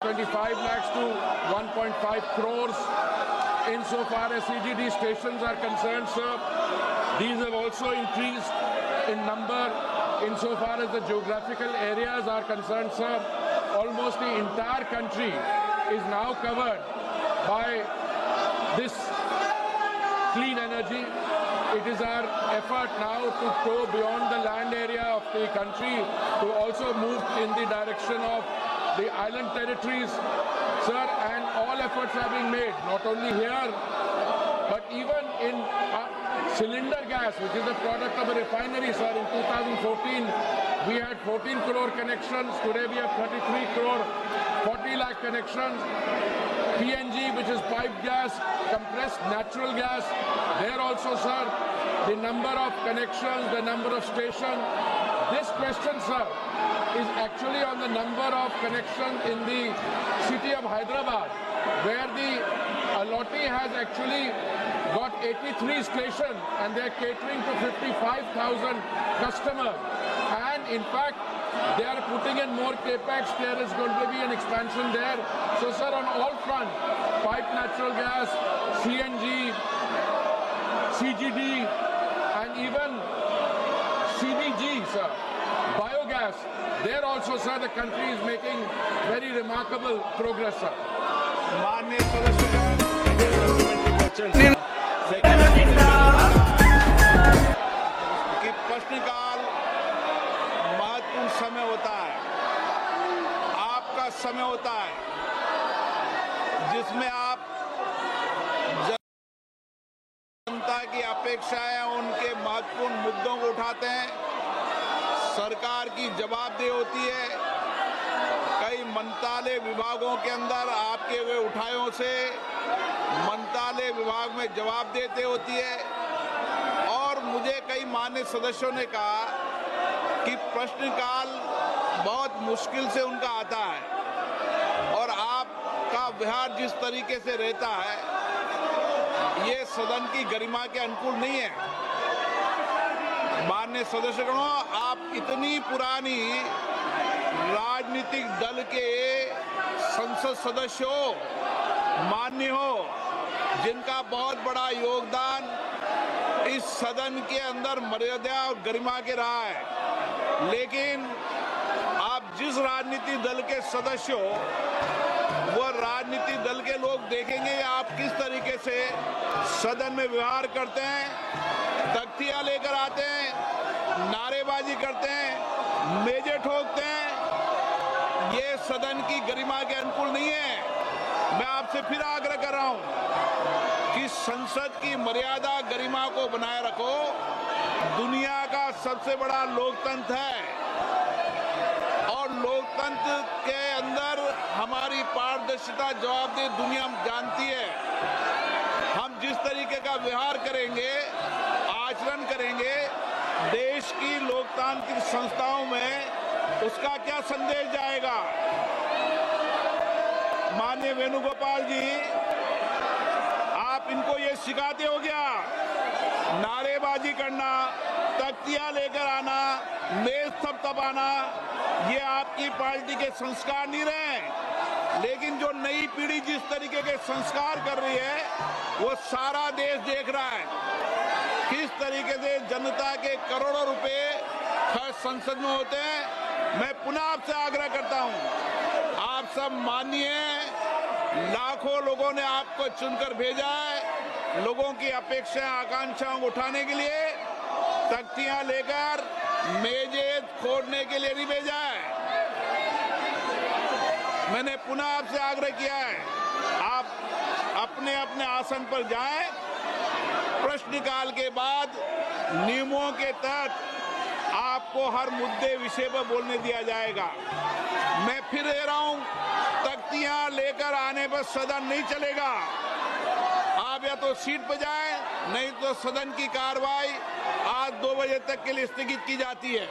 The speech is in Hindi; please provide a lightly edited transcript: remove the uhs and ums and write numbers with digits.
25 lakhs to 1.5 crores. Insofar as CGD stations are concerned, sir, these have also increased in number. Insofar as the geographical areas are concerned, sir, almost the entire country is now covered by this clean energy. It is our effort now to go beyond the land area of the country to also move in the direction of the island territories, sir, and all efforts are being made, not only here, but even in cylinder gas, which is a product of a refinery, sir. In 2014, we had 14 crore connections. Today we have 33 crore, 40 lakh connections. PNG, which is piped gas, compressed natural gas, there also, sir, the number of connections, the number of stations. This question, sir, is actually on the number of connections in the city of Hyderabad, where the Allotee has actually got 83 stations and they are catering to 55,000 customers. And in fact, they are putting in more capex. There is going to be an expansion there. So, sir, on all fronts, piped natural gas, CNG, CGD, and even CBG, sir, biogas, there also, sir, the country is making very remarkable progress, sir. प्रश्नकाल महत्वपूर्ण समय होता है, आपका समय होता है, जिसमें आप जनता की अपेक्षाएं, उनके महत्वपूर्ण मुद्दों को उठाते हैं। सरकार की जवाबदेही होती है। कई मंत्रालय विभागों के अंदर आपके हुए उठायों से मंत्रालय विभाग में जवाब देते होती है। और मुझे कई मान्य सदस्यों ने कहा कि प्रश्नकाल बहुत मुश्किल से उनका आता है और आपका व्यवहार जिस तरीके से रहता है, ये सदन की गरिमा के अनुकूल नहीं है। माननीय सदस्यगणों, आप इतनी पुरानी राजनीतिक दल के संसद सदस्य हो, मान्य हो, जिनका बहुत बड़ा योगदान इस सदन के अंदर मर्यादा और गरिमा के रहा है। लेकिन आप जिस राजनीतिक दल के सदस्य हो, वो राजनीतिक दल के लोग देखेंगे आप किस तरीके से सदन में व्यवहार करते हैं, तख्तियां लेकर आते हैं, नारेबाजी करते हैं, मेजे ठोकते हैं। ये सदन की गरिमा के अनुकूल नहीं है। मैं आपसे फिर आग्रह कर रहा हूं कि संसद की मर्यादा गरिमा को बनाए रखो। दुनिया का सबसे बड़ा लोकतंत्र है और लोकतंत्र के अंदर हमारी पारदर्शिता, जवाबदेही दुनिया जानती है। हम जिस तरीके का व्यवहार करेंगे, आचरण करेंगे देश की लोकतांत्रिक संस्थाओं में, उसका क्या संदेश जाएगा। माननीय वेणुगोपाल जी, आप इनको ये सिखाते हो क्या? नारेबाजी करना, तख्तियां लेकर आना, मेज थपथपाना, ये आपकी पार्टी के संस्कार नहीं रहे। लेकिन जो नई पीढ़ी जिस तरीके के संस्कार कर रही है, वो सारा देश देख रहा है किस तरीके से जनता के करोड़ों रुपए खर्च संसद में होते हैं। मैं पुनः आपसे आग्रह करता हूं, आप सब मानिए, लाखों लोगों ने आपको चुनकर भेजा है, लोगों की अपेक्षाएं, आकांक्षाओं को उठाने के लिए, तख्तियां लेकर मेजे फोड़ने के लिए नहीं भेजा है। मैंने पुनः आपसे आग्रह किया है, आप अपने अपने आसन पर जाएं। प्रश्नकाल के बाद नियमों के तहत आपको हर मुद्दे विषय पर बोलने दिया जाएगा। मैं फिर कह रहा हूं, तख्तियां लेकर आने पर सदन नहीं चलेगा। आप या तो सीट पर जाएं, नहीं तो सदन की कार्रवाई आज 2 बजे तक के लिए स्थगित की जाती है।